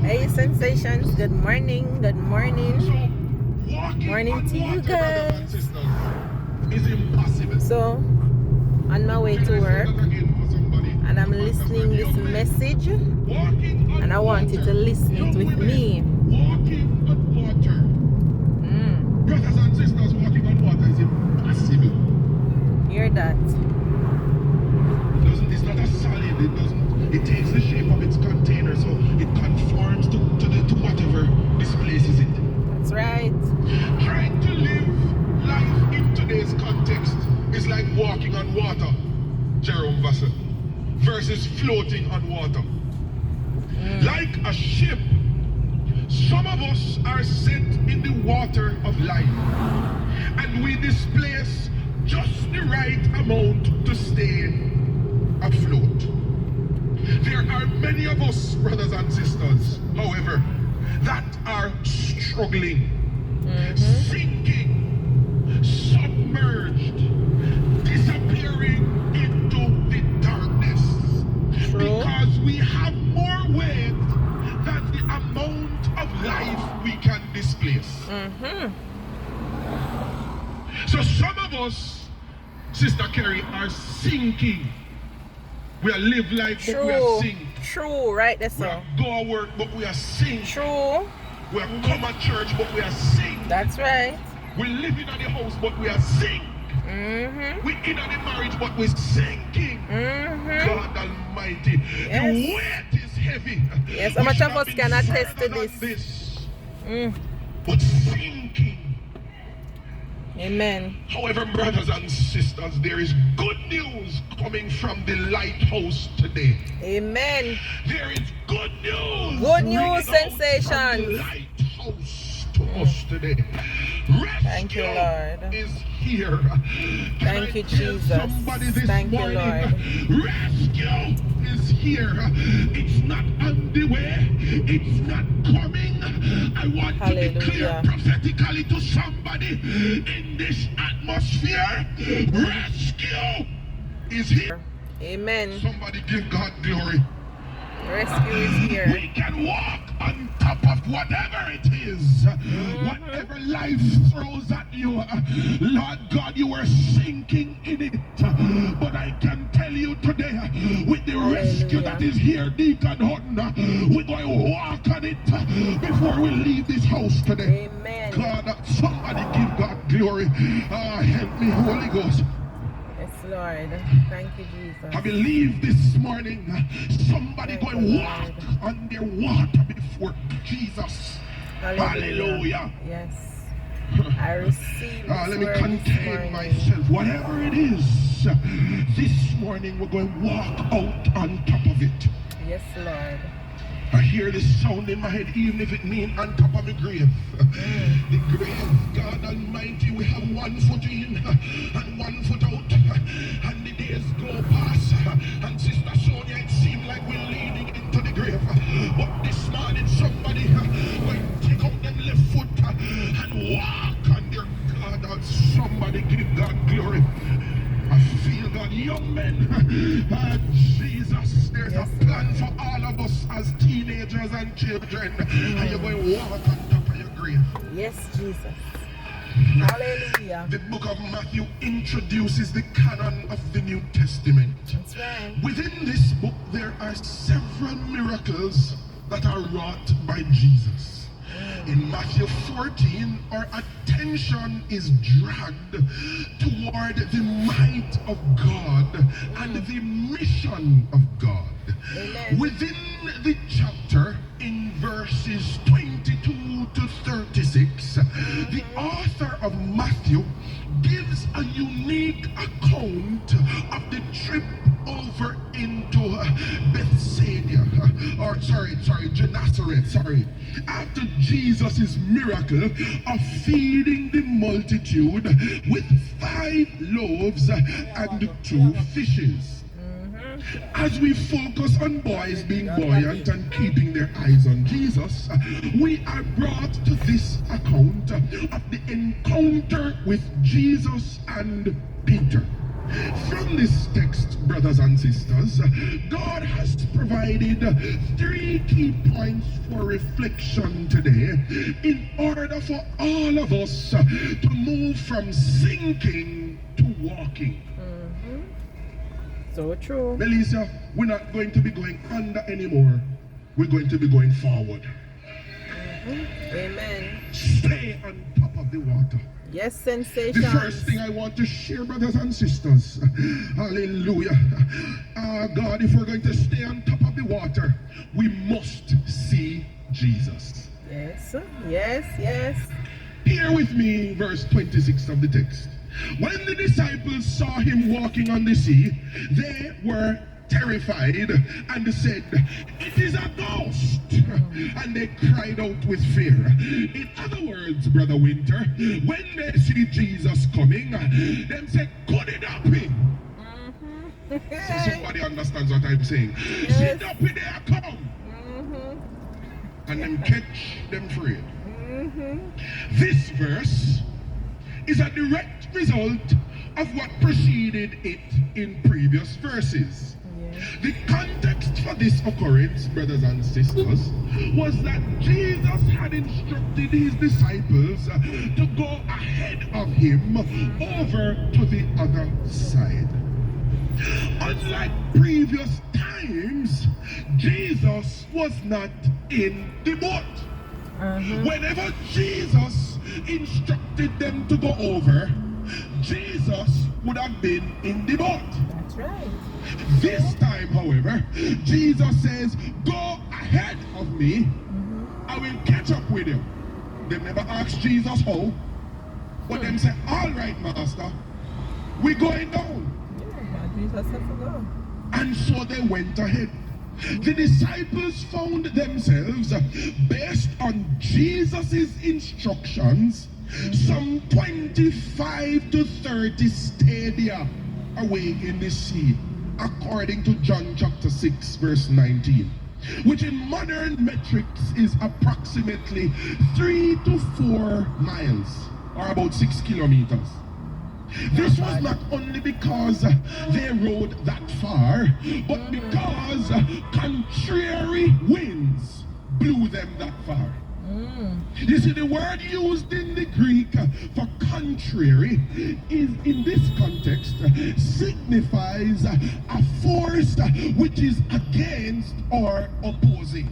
Hey sensations, good morning, good morning. Morning to you guys. So, on my way to work, and I'm listening this message, and I want you to listen it with me. Brothers and sisters, walking on water is impossible. Hear that? It's not a solid, it takes the shape of its container, so it conforms to whatever displaces it. That's right. Trying to live life in today's context is like walking on water, Jerome Vassar, versus floating on water. Like a ship, some of us are sent in the water of life, and we displace just the right amount to stay afloat. There are many of us, brothers and sisters, however, that are struggling, sinking, submerged, disappearing into the darkness. True. Because we have more weight than the amount of life we can displace. So some of us, Sister Carrie, are sinking. We are live life, but we are sing. True, right there, We so. are go to work, but we are sing. True. We are come to church, but we are sing. That's right. We live in the house, but we are sing. We in the marriage, but we're sinking. God Almighty, Yes. the weight is heavy. Yes, how much of us can attest to this? But sinking. Amen. However, brothers and sisters, there is good news coming from the lighthouse today. Amen. There is good news. Good news, ringing out from sensations. the lighthouse to us today. Thank you, Lord. Is here. Thank you, Jesus. Thank you, Lord. Rescue is here. It's not on the way. It's not coming. I want to declare prophetically to somebody in this atmosphere. Rescue is here. Amen. Somebody give God glory. Rescue is here. We can walk on top of whatever it is. Whatever life throws at you, Lord God, you are sinking in it. But I can tell you today, with the rescue that is here, Deacon Hutton, we're going to walk on it before we leave this house today. Amen. God, somebody give God glory. Help me, Holy Ghost. Yes, Lord. Thank you, Jesus. I believe this morning somebody going to walk on their water before Jesus. Hallelujah. Yes. I receive this Let me word contain myself. Whatever it is, this morning we're going to walk out on top of it. Yes, Lord. I hear this sound in my head, even if it means on top of the grave. The grave, God Almighty, we have 1 foot in and 1 foot out. And the days go past. And Sister Sonia, it seems like we're leaning into the grave. But this morning, somebody will take out them left foot and walk on their God. Somebody give God glory. I feel God, young men, Jesus, there's a plan for all of us as teenagers and children, and you're going to walk on top of your grave. Yes, Jesus. Hallelujah. The book of Matthew introduces the canon of the New Testament. That's right. Within this book, there are several miracles that are wrought by Jesus. In Matthew 14, our attention is dragged toward the might of God and the mission of God. Amen. Within the chapter, in verses 22 to 36, the author of Matthew gives a unique account of the trip over into Bethsaida, Gennesaret, after Jesus' miracle of feeding the multitude with 5 loaves and 2 fishes. As we focus on boys being buoyant and keeping their eyes on Jesus, we are brought to this account of the encounter with Jesus and Peter. From this text, brothers and sisters, God has provided 3 key points for reflection today in order for all of us to move from sinking to walking. So true. Melissa, we're not going to be going under anymore. We're going to be going forward. Amen. Stay on top of the water. Yes, The sensations. first thing I want to share, brothers and sisters, hallelujah. God, if we're going to stay on top of the water, we must see Jesus. Yes, yes, yes. Hear with me verse 26 of the text. When the disciples saw him walking on the sea, they were terrified and said, "It is a ghost," and they cried out with fear. In other words, Brother Winter, when they see Jesus coming, them say, "Could it happen?" So somebody understands what I'm saying. Yes. See the up in there come, and then catch them free. This verse is a direct result of what preceded it in previous verses. The context for this occurrence, brothers and sisters, was that Jesus had instructed his disciples to go ahead of him over to the other side. Unlike previous times, Jesus was not in the boat. Whenever Jesus instructed them to go over, Jesus would have been in the boat. That's right. This time, however, Jesus says, "Go ahead of me, I will catch up with you." They never asked Jesus how, but them say, "All right, Master, we're going down." Yeah, Jesus said to go. And so they went ahead. The disciples found themselves, based on Jesus' instructions, some 25 to 30 stadia away in the sea, according to John chapter 6 verse 19, which in modern metrics is approximately 3 to 4 miles, or about 6 kilometers. This was not only because they rode that far, but because contrary winds blew them that far. You see, the word used in the Greek for contrary is, in this context, signifies a force which is against or opposing.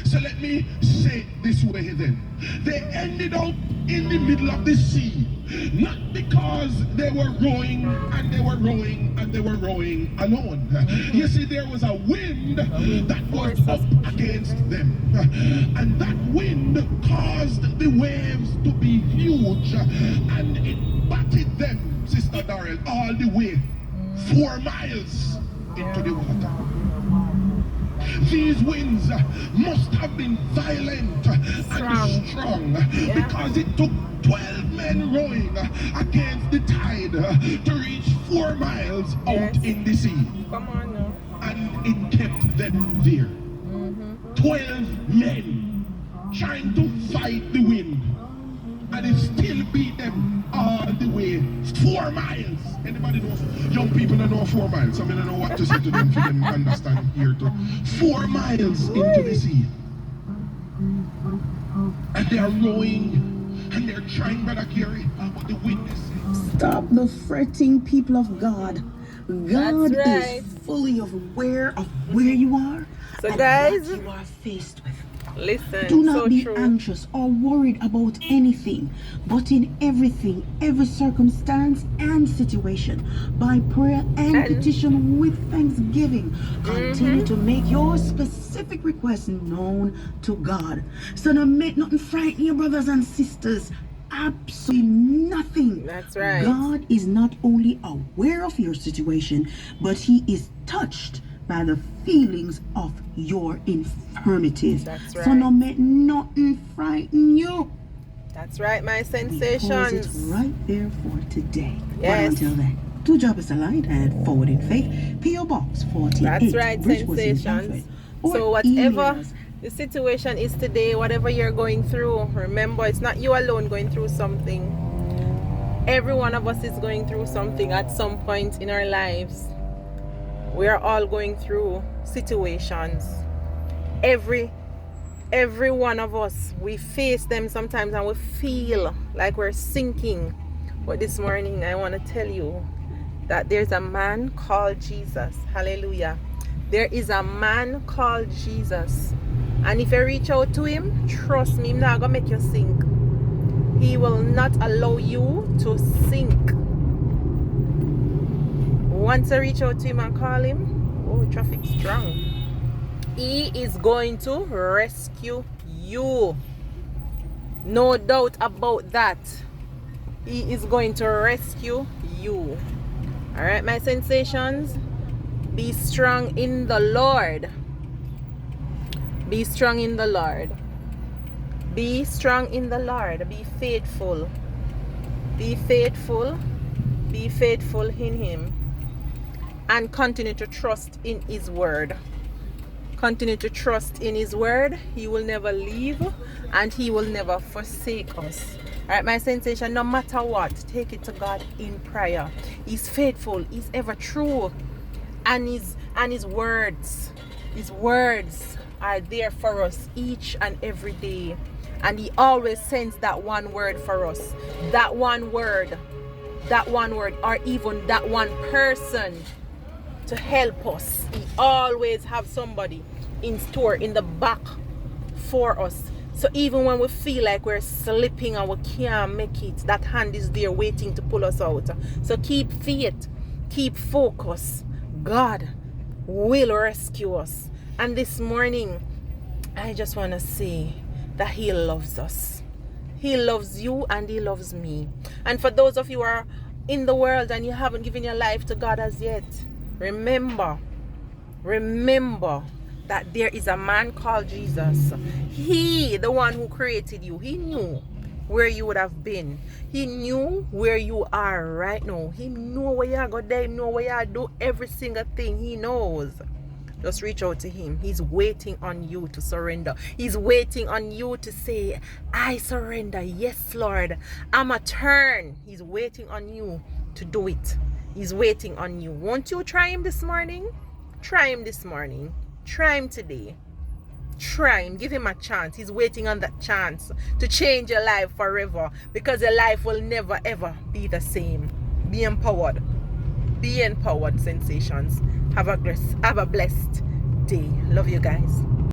So let me say it this way then. They ended up in the middle of the sea, not because they were rowing and they were rowing and they were rowing alone. You see, there was a wind that was up against them, and that wind caused the waves to be huge, and it battered them, Sister Darrell, all the way 4 miles into the water. These winds must have been violent and strong, because it took 12 men rowing against the tide to reach 4 miles out in the sea. Come on now. And it kept them there. 12 men trying to fight the wind, and it still beat them all the way 4 miles. Anybody know? Young people don't know 4 miles. I mean, I don't know what to say to them for them to understand here too. 4 miles into the sea. And they are rowing and they're trying, Brother Gary, but the wind is... Stop the fretting, people of God. God right. is fully aware of where you are So and guys, what you are faced with. listen, Do not so be true. anxious or worried about anything, but in everything, every circumstance and situation, by prayer and petition with thanksgiving, continue to make your specific requests known to God. So don't make nothing frighten your brothers and sisters. Absolutely nothing. That's right. God is not only aware of your situation, but He is touched by the feelings of your infirmities. That's So right. no make nothing frighten you. That's right, my We pause it sensations. right there for today. Yes. But until then, do drop us a line and forward in faith. P.O. Box 48. That's right, Bridgewater, sensations. or So whatever email us. the situation is today, whatever you're going through, remember it's not you alone going through something. Every one of us is going through something at some point in our lives. We are all going through situations. Every one of us, we face them sometimes and we feel like we're sinking. But this morning I want to tell you that there's a man called Jesus. Hallelujah. There is a man called Jesus. And if you reach out to him, trust me, he's not going to make you sink. He will not allow you to sink. Once you reach out to him and call him, oh, traffic's strong. He is going to rescue you. No doubt about that. He is going to rescue you. All right, my sensations, be strong in the Lord. Be strong in the Lord. Be strong in the Lord. Be faithful. Be faithful. Be faithful in him. And continue to trust in his word. Continue to trust in his word. He will never leave and he will never forsake us. Alright, my sensation, no matter what, take it to God in prayer. He's faithful. He's ever true. And his words are there for us each and every day. And he always sends that one word for us. That one word, or even that one person to help us. He always have somebody in store in the back for us. So even when we feel like we're slipping and we can't make it, that hand is there waiting to pull us out. So keep faith, keep focus. God will rescue us. And this morning, I just want to say that he loves us. He loves you and he loves me. And for those of you who are in the world and you haven't given your life to God as yet, remember that there is a man called Jesus. He, the one who created you, he knew where you would have been. He knew where you are right now. He knew where you are going there. He knew where you are do every single thing. He knows. Just reach out to him. He's waiting on you to surrender. He's waiting on you to say, I surrender. Yes, Lord. I'm a turn. He's waiting on you to do it. He's waiting on you. Won't you try him this morning? Try him this morning. Try him today. Try him. Give him a chance. He's waiting on that chance to change your life forever, because your life will never ever be the same. Be empowered. Be empowered, sensations. Have a blessed day. Love you guys.